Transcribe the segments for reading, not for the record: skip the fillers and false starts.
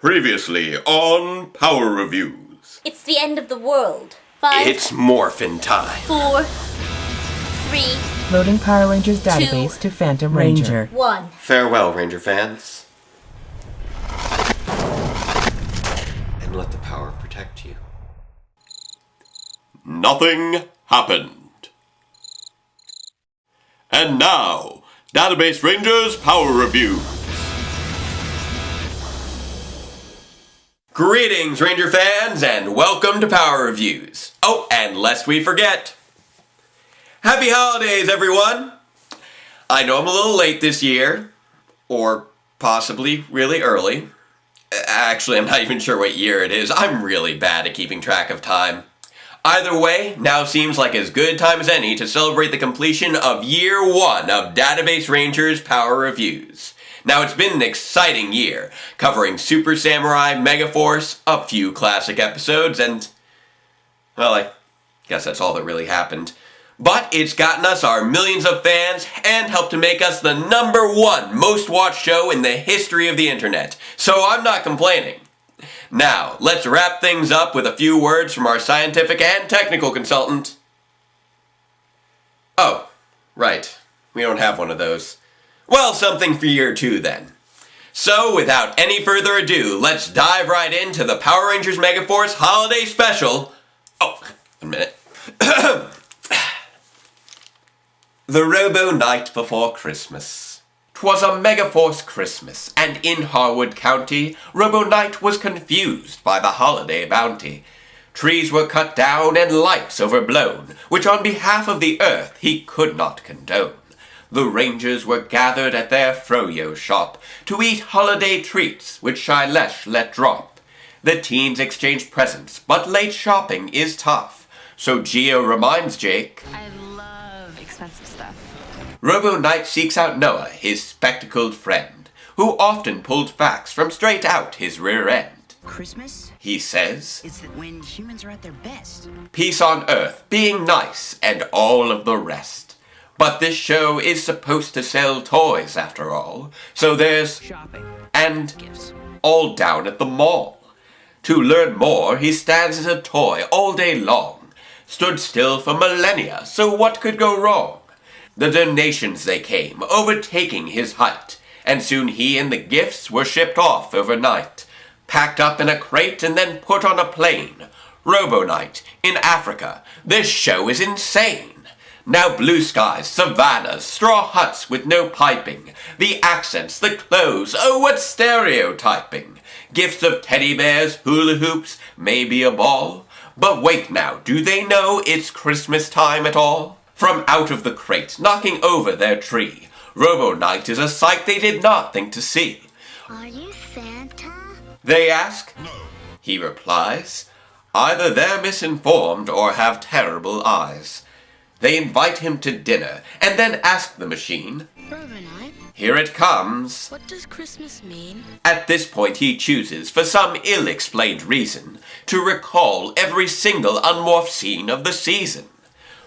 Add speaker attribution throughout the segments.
Speaker 1: Previously on Power Reviews.
Speaker 2: It's the end of the world. 5.
Speaker 1: It's morphin' time.
Speaker 2: 4. 3.
Speaker 3: Loading Power Rangers database to Phantom Ranger.
Speaker 2: 1.
Speaker 1: Farewell, Ranger fans. And let the power protect you. Nothing happened. And now, Database Rangers Power Reviews. Greetings, Ranger fans, and welcome to Power Reviews. Oh, and lest we forget, happy holidays, everyone! I know I'm a little late this year, or possibly really early. Actually, I'm not even sure what year it is. I'm really bad at keeping track of time. Either way, now seems like as good time as any to celebrate the completion of Year 1 of Database Rangers Power Reviews. Now, it's been an exciting year, covering Super Samurai, Megaforce, a few classic episodes, and, well, I guess that's all that really happened. But it's gotten us our millions of fans and helped to make us the #1 most watched show in the history of the internet, so I'm not complaining. Now, let's wrap things up with a few words from our scientific and technical consultant. Oh, right, we don't have one of those. Well, something for Year 2 then. So, without any further ado, let's dive right into the Power Rangers Megaforce Holiday Special. Oh, 1 minute. The Robo Knight Before Christmas. 'Twas a Megaforce Christmas, and in Harwood County, Robo Knight was confused by the holiday bounty. Trees were cut down and lights overblown, which on behalf of the earth he could not condone. The Rangers were gathered at their froyo shop to eat holiday treats which Shailesh let drop. The teens exchanged presents, but late shopping is tough. So Geo reminds Jake,
Speaker 4: I love expensive stuff.
Speaker 1: Robo Knight seeks out Noah, his spectacled friend, who often pulled facts from straight out his rear end.
Speaker 5: Christmas?
Speaker 1: He says,
Speaker 5: It's when humans are at their best.
Speaker 1: peace on earth, being nice, and all of the rest. But this show is supposed to sell toys after all, so there's
Speaker 5: Shopping.
Speaker 1: and
Speaker 5: Gifts.
Speaker 1: all down at the mall. To learn more, he stands as a toy all day long, stood still for millennia, so what could go wrong? The donations they came, overtaking his height, and soon he and the gifts were shipped off overnight, packed up in a crate and then put on a plane. Robo Knight, in Africa, this show is insane. Now blue skies, savannas, straw huts with no piping, the accents, the clothes, oh what stereotyping. Gifts of teddy bears, hula hoops, maybe a ball. But wait now, do they know it's Christmas time at all? From out of the crate, knocking over their tree, Robo Knight is a sight they did not think to see.
Speaker 6: Are you Santa?
Speaker 1: They ask. No. He replies, either they're misinformed or have terrible eyes. They invite him to dinner, and then ask the machine,
Speaker 6: Robo Knight,
Speaker 1: here it comes.
Speaker 6: what does Christmas mean?
Speaker 1: At this point he chooses, for some ill-explained reason, to recall every single unmorphed scene of the season.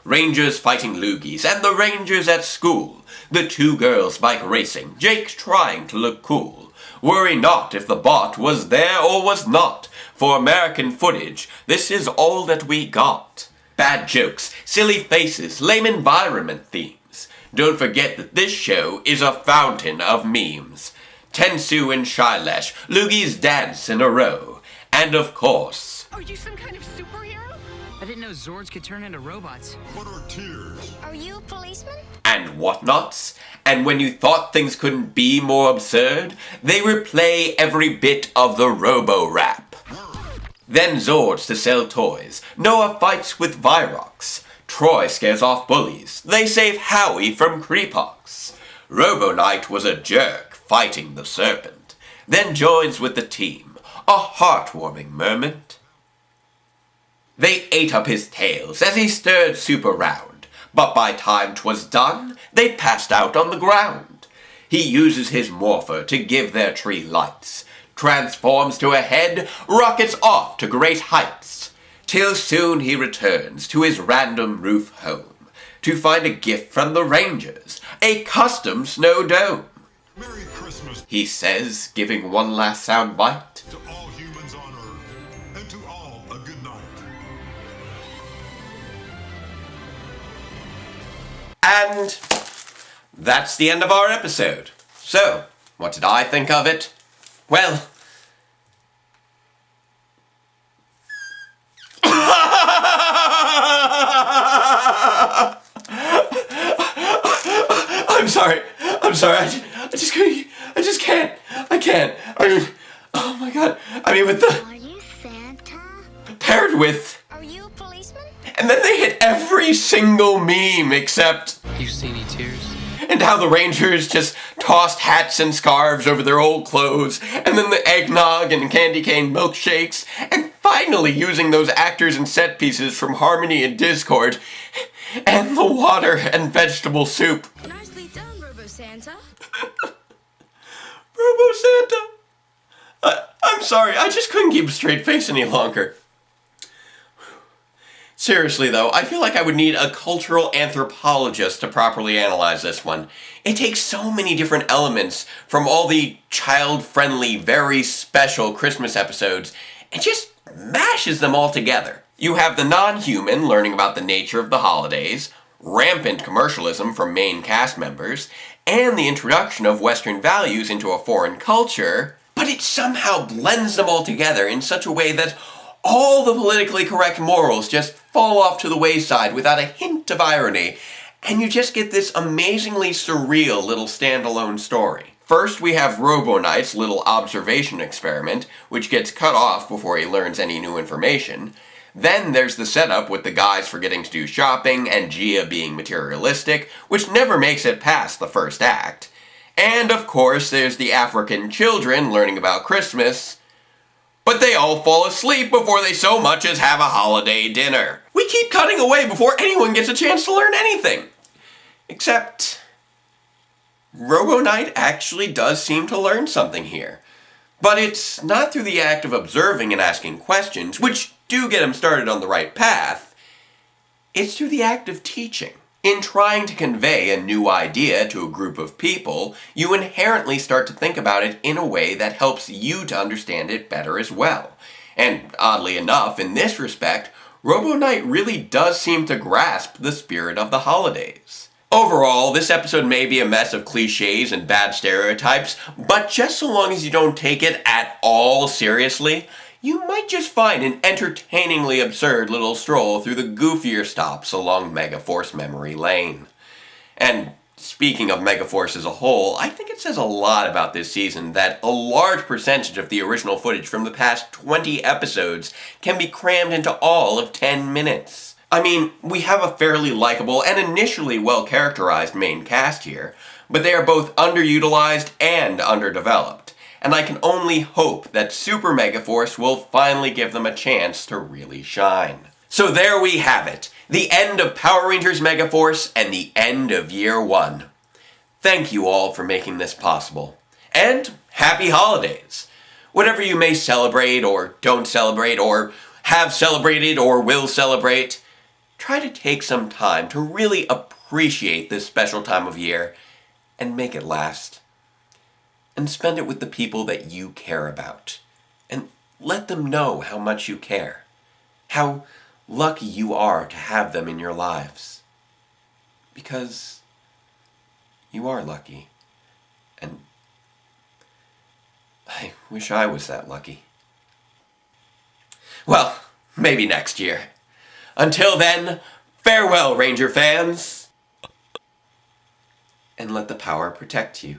Speaker 1: Rangers fighting loogies, and the Rangers at school. The two girls bike racing, Jake trying to look cool. Worry not if the bot was there or was not. For American footage, this is all that we got. Bad jokes, silly faces, lame environment themes. Don't forget that this show is a fountain of memes. Tensu and Shailesh, loogies dance in a row. And of course,
Speaker 4: Are you some kind of superhero?
Speaker 5: I didn't know Zords could turn into robots.
Speaker 7: What are tears?
Speaker 6: Are you a policeman?
Speaker 1: and whatnots. And when you thought things couldn't be more absurd, they replay every bit of the Robo-Rap. Then Zords to sell toys. Noah fights with Virox. Troy scares off bullies. They save Howie from Creepox. Robo Knight was a jerk fighting the serpent. Then joins with the team. A heartwarming moment. They ate up his tails as he stirred super round. But by time 'twas done, they passed out on the ground. He uses his morpher to give their tree lights. Transforms to a head, rockets off to great heights, till soon he returns to his random roof home, to find a gift from the Rangers, a custom snow dome.
Speaker 7: Merry Christmas
Speaker 1: He says, giving one last sound bite.
Speaker 7: to all
Speaker 1: And that's the end of our episode. So, what did I think of it? Well, I'm sorry. I just can't. I can't. I mean, oh my god. I mean, with the
Speaker 6: Are you Santa?
Speaker 1: paired with,
Speaker 6: Are you a policeman?
Speaker 1: and then they hit every single meme except,
Speaker 7: You see any tears?
Speaker 1: and how the Rangers just tossed hats and scarves over their old clothes, and then the eggnog and candy cane milkshakes, and finally using those actors and set pieces from Harmony and Discord, and the water and vegetable soup.
Speaker 4: Nicely done, Robo Santa.
Speaker 1: Robo Santa! I'm sorry, I just couldn't keep a straight face any longer. Seriously though, I feel like I would need a cultural anthropologist to properly analyze this one. It takes so many different elements from all the child-friendly, very special Christmas episodes and just mashes them all together. You have the non-human learning about the nature of the holidays, rampant commercialism from main cast members, and the introduction of Western values into a foreign culture, but it somehow blends them all together in such a way that all the politically correct morals just fall off to the wayside without a hint of irony, and you just get this amazingly surreal little standalone story. First, we have Robo Knight's little observation experiment, which gets cut off before he learns any new information. Then there's the setup with the guys forgetting to do shopping and Gia being materialistic, which never makes it past the first act. And of course, there's the African children learning about Christmas, but they all fall asleep before they so much as have a holiday dinner. We keep cutting away before anyone gets a chance to learn anything. Except, Robo Knight actually does seem to learn something here. But it's not through the act of observing and asking questions, which do get him started on the right path. It's through the act of teaching. In trying to convey a new idea to a group of people, you inherently start to think about it in a way that helps you to understand it better as well. And oddly enough, in this respect, Robo Knight really does seem to grasp the spirit of the holidays. Overall, this episode may be a mess of cliches and bad stereotypes, but just so long as you don't take it at all seriously, you might just find an entertainingly absurd little stroll through the goofier stops along Megaforce memory lane. And speaking of Megaforce as a whole, I think it says a lot about this season that a large percentage of the original footage from the past 20 episodes can be crammed into all of 10 minutes. I mean, we have a fairly likable and initially well-characterized main cast here, but they are both underutilized and underdeveloped, and I can only hope that Super Megaforce will finally give them a chance to really shine. So there we have it, the end of Power Rangers Megaforce and the end of Year 1. Thank you all for making this possible. And happy holidays! Whatever you may celebrate or don't celebrate or have celebrated or will celebrate, try to take some time to really appreciate this special time of year and make it last. And spend it with the people that you care about. And let them know how much you care. How lucky you are to have them in your lives. Because you are lucky. And I wish I was that lucky. Well, maybe next year. Until then, farewell, Ranger fans! And let the power protect you.